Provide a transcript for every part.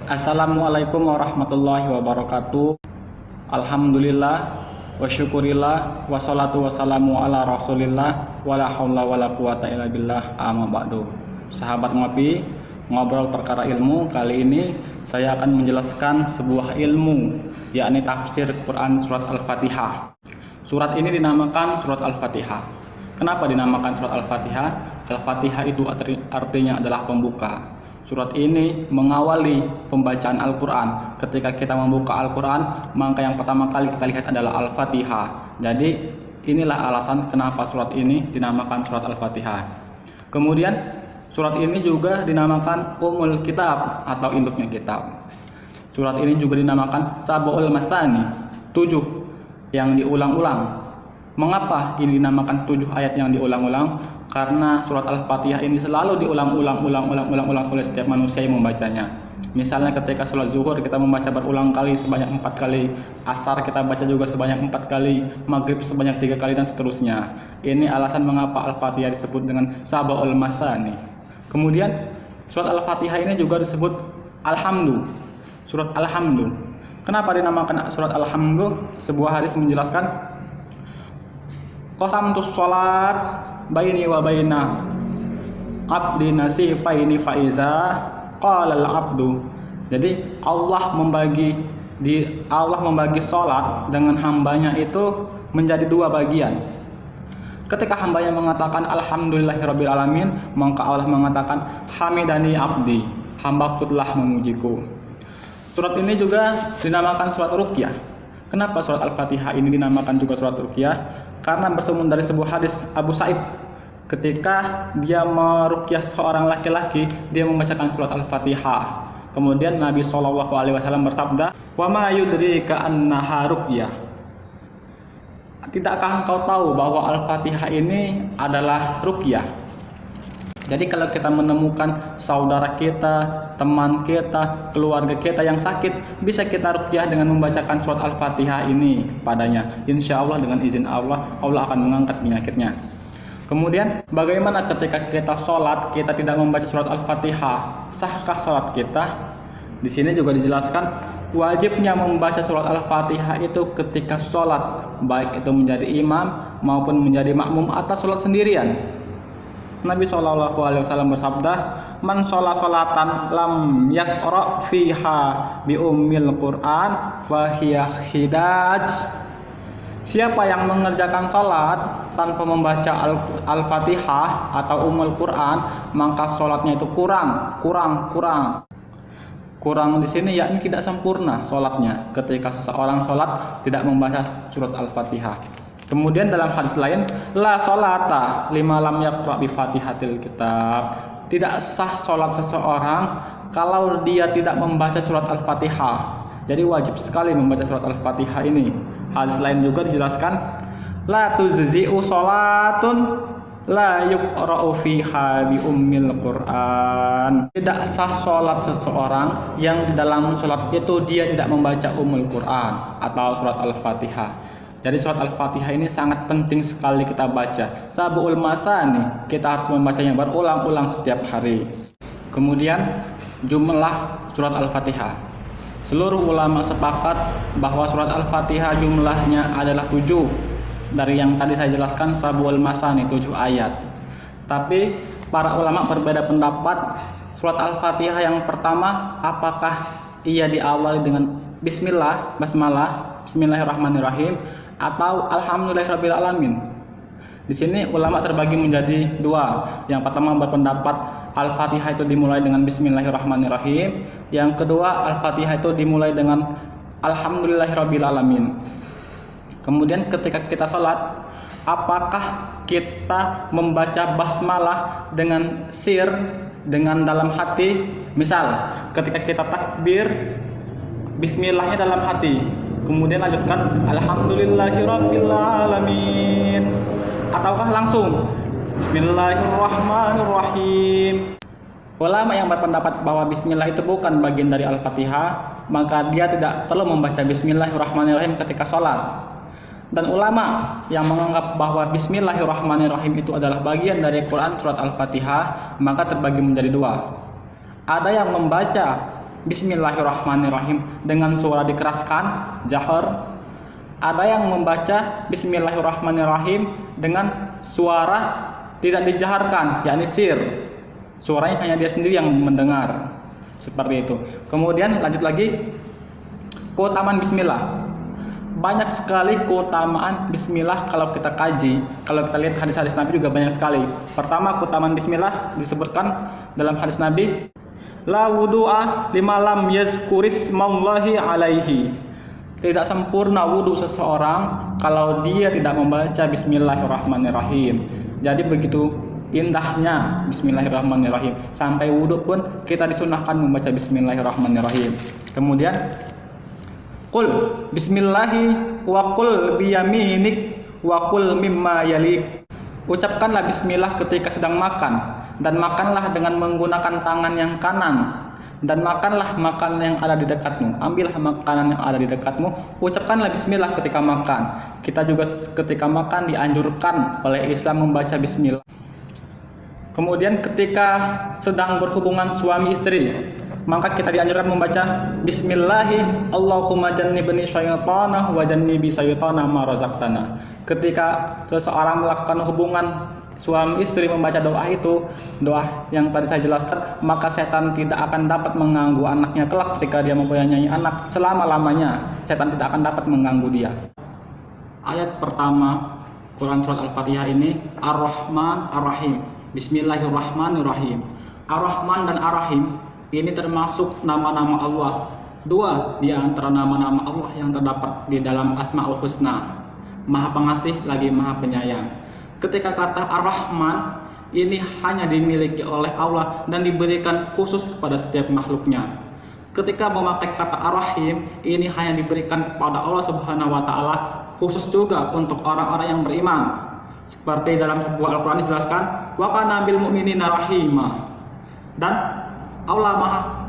Assalamualaikum warahmatullahi wabarakatuh. Alhamdulillah wa syukurillah wassalatu wassalamu ala rasulillah wala haula wala quwata illa billah amma ba'du. Sahabat ngopi, ngobrol perkara ilmu. Kali ini saya akan menjelaskan sebuah ilmu, yakni tafsir Quran surat Al-Fatihah. Surat ini dinamakan surat Al-Fatihah. Kenapa dinamakan surat Al-Fatihah? Al-Fatihah itu artinya adalah pembuka. Surat ini mengawali pembacaan Al-Quran. Ketika kita membuka Al-Quran, maka yang pertama kali kita lihat adalah Al-Fatihah. Jadi inilah alasan kenapa surat ini dinamakan surat Al-Fatihah. Kemudian surat ini juga dinamakan Ummul Kitab atau induknya kitab. Surat ini juga dinamakan Sab'ul Masani, 7 yang diulang-ulang. Mengapa ini dinamakan 7 ayat yang diulang-ulang? Karena surat Al-Fatihah ini selalu diulang-ulang oleh setiap manusia yang membacanya. Misalnya ketika sholat zuhur kita membaca berulang kali sebanyak 4 kali, asar kita baca juga sebanyak 4 kali, maghrib sebanyak 3 kali dan seterusnya. Ini alasan mengapa Al-Fatihah disebut dengan Sab'ul Masani. Kemudian surat Al-Fatihah ini juga disebut Alhamdu, surat Alhamdu. Kenapa dinamakan surat Alhamdu? Sebuah hadis menjelaskan, qasamtus sholat baini wa baina abdi nasifaini faiza qala al-abdu. Jadi Allah membagi sholat dengan hambanya itu menjadi 2 bagian. Ketika hambanya mengatakan alhamdulillahirabbil alamin, maka Allah mengatakan hamidani abdi, hambaku telah memujiku. Surat ini juga dinamakan surat Ruqyah. Kenapa surat Al-Fatihah ini dinamakan juga surat Ruqyah? Karena bersumber dari sebuah hadis Abu Sa'id. Ketika dia meruqyah seorang laki-laki, dia membacakan surat Al-Fatihah. Kemudian Nabi SAW bersabda, "Wa ma yudrika annaha ruqyah." Tidakkah engkau tahu bahwa Al-Fatihah ini adalah ruqyah? Jadi kalau kita menemukan saudara kita, teman kita, keluarga kita yang sakit, bisa kita ruqyah dengan membacakan surat Al-Fatihah ini padanya. Insya Allah dengan izin Allah, Allah akan mengangkat penyakitnya. Kemudian bagaimana ketika kita sholat, kita tidak membaca surat Al-Fatihah? Sahkah sholat kita? Di sini juga dijelaskan, wajibnya membaca surat Al-Fatihah itu ketika sholat, baik itu menjadi imam maupun menjadi makmum atau sholat sendirian. Nabi SAW bersabda, "Man sholat sholatan lam yaqra fiha bi ummil Qur'an fahiya khidaj." Siapa yang mengerjakan sholat tanpa membaca Al-Fatihah atau Ummul Quran, maka sholatnya itu kurang. Kurang di sini yakni tidak sempurna sholatnya ketika seseorang sholat tidak membaca surat Al-Fatihah. Kemudian dalam hadis lain, la sholata lima lam yaqra bi Fatihatil Kitab. Tidak sah sholat seseorang kalau dia tidak membaca surat Al-Fatihah. Jadi wajib sekali membaca surat Al-Fatihah ini. Hadis lain juga dijelaskan, la tuzzi'u sholatun la yuqra'u fiha bi ummil Qur'an. Tidak sah sholat seseorang yang di dalam sholat itu dia tidak membaca Ummul Quran atau surat Al-Fatihah. Jadi surat Al-Fatihah ini sangat penting sekali kita baca. Sab'ul Masani, kita harus membacanya berulang-ulang setiap hari. Kemudian jumlah surat Al-Fatihah. Seluruh ulama sepakat bahwa surat Al-Fatihah jumlahnya adalah 7. Dari yang tadi saya jelaskan, Sab'ul Masani, 7 ayat. Tapi para ulama berbeda pendapat. Surat Al-Fatihah yang pertama, apakah ia diawali dengan Bismillah, Basmalah, Bismillahirrahmanirrahim, atau Alhamdulillahirabbil alamin. Di sini ulama terbagi menjadi 2. Yang pertama berpendapat Al-Fatihah itu dimulai dengan Bismillahirrahmanirrahim. Yang kedua, Al-Fatihah itu dimulai dengan Alhamdulillahirabbil alamin. Kemudian ketika kita sholat, apakah kita membaca basmalah dengan sir, dengan dalam hati? Misal ketika kita takbir, Bismillahnya dalam hati, kemudian lanjutkan Alhamdulillahirabbil alamin, ataukah langsung Bismillahirrahmanirrahim? Ulama yang berpendapat bahwa Bismillah itu bukan bagian dari Al-Fatihah, maka dia tidak perlu membaca Bismillahirrahmanirrahim ketika sholat. Dan ulama yang menganggap bahwa Bismillahirrahmanirrahim itu adalah bagian dari Quran surat Al-Fatihah, maka terbagi menjadi 2. Ada yang membaca Bismillahirrahmanirrahim dengan suara dikeraskan, jahar. Ada yang membaca Bismillahirrahmanirrahim dengan suara tidak dijaharkan, yakni sir. Suaranya hanya dia sendiri yang mendengar. Seperti itu. Kemudian lanjut lagi, keutamaan bismillah. Banyak sekali keutamaan bismillah kalau kita kaji. Kalau kita lihat hadis-hadis Nabi juga banyak sekali. Pertama, keutamaan bismillah disebutkan dalam hadis Nabi, la wudu'a lima lam yazkurismallahi alaihi. Tidak sempurna wudhu seseorang kalau dia tidak membaca Bismillahirrahmanirrahim. Jadi begitu indahnya Bismillahirrahmanirrahim. Sampai wudhu pun kita disunahkan membaca Bismillahirrahmanirrahim. Kemudian, qul bismillahi wa qul biyaminik wa qul mimma yalik. Ucapkanlah bismillah ketika sedang makan, dan makanlah dengan menggunakan tangan yang kanan. Dan makanlah makanan yang ada di dekatmu. Ambillah makanan yang ada di dekatmu. Ucapkanlah bismillah ketika makan. Kita juga ketika makan dianjurkan oleh Islam membaca bismillah. Kemudian ketika sedang berhubungan suami istri, maka kita dianjurkan membaca Bismillahi Allahumma jannibni syaitana wa jannibi syaitana ma razaqtana. Ketika seseorang melakukan hubungan suami istri membaca doa itu, doa yang tadi saya jelaskan, maka setan tidak akan dapat mengganggu anaknya kelak ketika dia mempunyai anak. Selama-lamanya setan tidak akan dapat mengganggu dia. Ayat pertama Quran Surat Al-Fatihah ini Ar-Rahman Ar-Rahim. Bismillahirrahmanirrahim. Ar-Rahman dan Ar-Rahim ini termasuk nama-nama Allah. Dua di antara nama-nama Allah yang terdapat di dalam Asmaul Husna. Maha Pengasih lagi Maha Penyayang. Ketika kata Ar-Rahman ini hanya dimiliki oleh Allah dan diberikan khusus kepada setiap makhluknya. Ketika memakai kata Ar-Rahim ini hanya diberikan kepada Allah Subhanahu wa taala, khusus juga untuk orang-orang yang beriman. Seperti dalam sebuah Al-Qur'an dijelaskan, wa kana bil mu'minina rahima. Dan Allah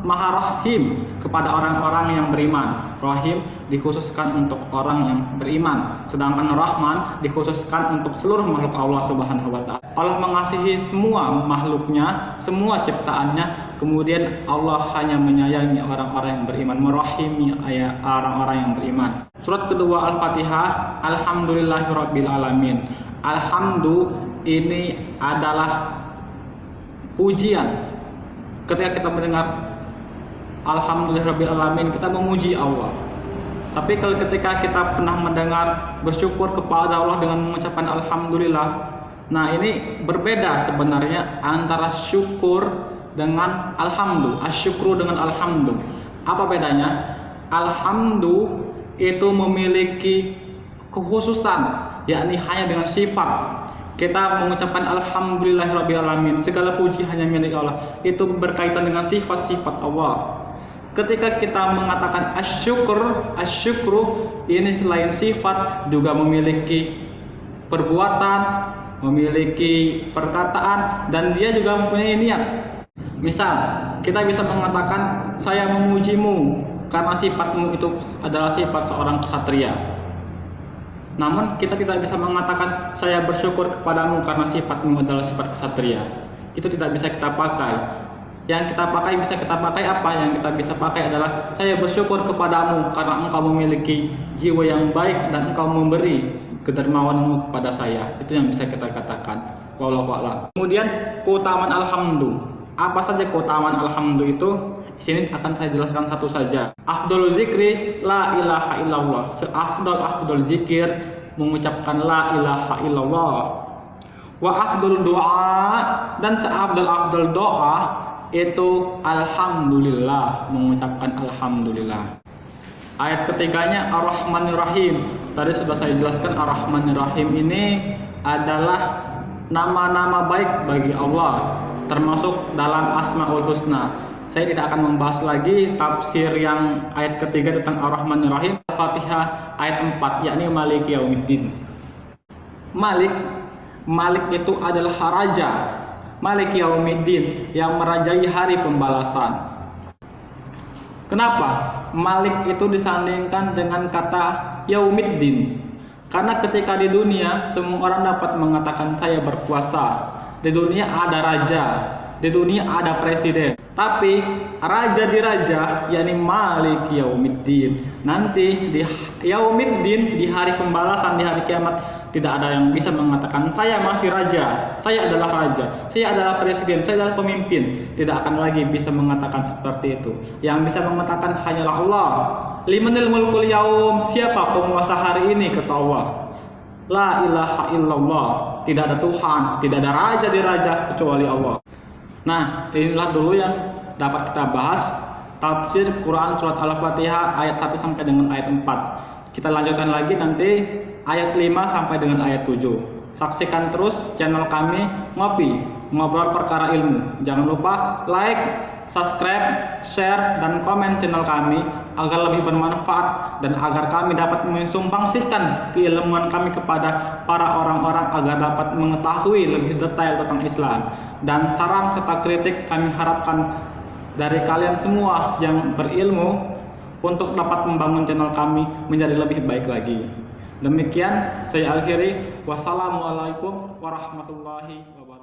Maha Rahim kepada orang-orang yang beriman. Rahim dikhususkan untuk orang yang beriman, sedangkan Rahman dikhususkan untuk seluruh makhluk Allah Subhanahu wa taala. Allah mengasihi semua makhluknya, semua ciptaannya, kemudian Allah hanya menyayangi orang-orang yang beriman, merahimi orang-orang yang beriman. Surat kedua Al-Fatihah, Alhamdulillahirabbil alamin. Alhamdu ini adalah pujian. Ketika kita mendengar Alhamdulillahirabbil alamin, kita memuji Allah. Tapi kalau ketika kita pernah mendengar bersyukur kepada Allah dengan mengucapkan alhamdulillah, nah ini berbeda sebenarnya antara syukur dengan alhamdu, asyukru dengan alhamdu. Apa bedanya? Alhamdu itu memiliki kekhususan, yakni hanya dengan sifat. Kita mengucapkan alhamdulillahirabbil alamin, segala puji hanya milik Allah. Itu berkaitan dengan sifat-sifat Allah. Ketika kita mengatakan asyukru ini selain sifat juga memiliki perbuatan, memiliki perkataan, dan dia juga mempunyai niat. Misal, kita bisa mengatakan saya memujimu karena sifatmu itu adalah sifat seorang ksatria. Namun kita tidak bisa mengatakan saya bersyukur kepadamu karena sifatmu adalah sifat ksatria. Itu tidak bisa kita pakai. Yang kita pakai bisa kita pakai apa? Yang kita bisa pakai adalah saya bersyukur kepadamu karena engkau memiliki jiwa yang baik dan engkau memberi kedermawanmu kepada saya. Itu yang bisa kita katakan. Wallahu a'lam. Kemudian keutamaan alhamdu. Apa saja keutamaan alhamdu itu? Di sini akan saya jelaskan satu saja. Afdhalul zikri la ilaha illallah. Seafdal zikir mengucapkan la ilaha illallah. Wa afdhalul doa, dan seafdal doa itu alhamdulillah, mengucapkan alhamdulillah. Ayat ketiganya Ar-Rahmanir-Rahim. Tadi sudah saya jelaskan Ar-Rahmanir-Rahim ini adalah nama-nama baik bagi Allah, termasuk dalam Asmaul Husna. Saya tidak akan membahas lagi tafsir yang ayat ketiga tentang Ar-Rahmanir-Rahim. Al-Fatihah ayat 4, yakni Maliki Yaumiddin. Malik itu adalah raja. Maliki Yaumiddin, yang merajai hari pembalasan. Kenapa Malik itu disandingkan dengan kata Yaumiddin? Karena ketika di dunia semua orang dapat mengatakan saya berkuasa. Di dunia ada raja, Di dunia ada presiden, tapi raja di raja, yakni Malik Yaumiddin. Nanti di Yaumiddin, di hari pembalasan, di hari kiamat, tidak ada yang bisa mengatakan saya masih raja, saya adalah raja, saya adalah presiden, saya adalah pemimpin. Tidak akan lagi bisa mengatakan seperti itu. Yang bisa mengatakan hanyalah Allah. Limanil mulkul yaum, siapa penguasa hari ini, kata Allah. La ilaha illallah, tidak ada Tuhan, tidak ada raja di raja kecuali Allah. Nah, inilah dulu yang dapat kita bahas tafsir Quran surat Al-Fatihah ayat 1 sampai dengan ayat 4. Kita lanjutkan lagi nanti ayat 5 sampai dengan ayat 7. Saksikan terus channel kami Ngobrol Perkara Ilmu. Jangan lupa like, subscribe, share, dan komen channel kami agar lebih bermanfaat dan agar kami dapat mensumbangsihkan keilmuan kami kepada para orang-orang agar dapat mengetahui lebih detail tentang Islam. Dan saran serta kritik kami harapkan dari kalian semua yang berilmu untuk dapat membangun channel kami menjadi lebih baik lagi. Demikian saya akhiri. Wassalamualaikum warahmatullahi wabarakatuh.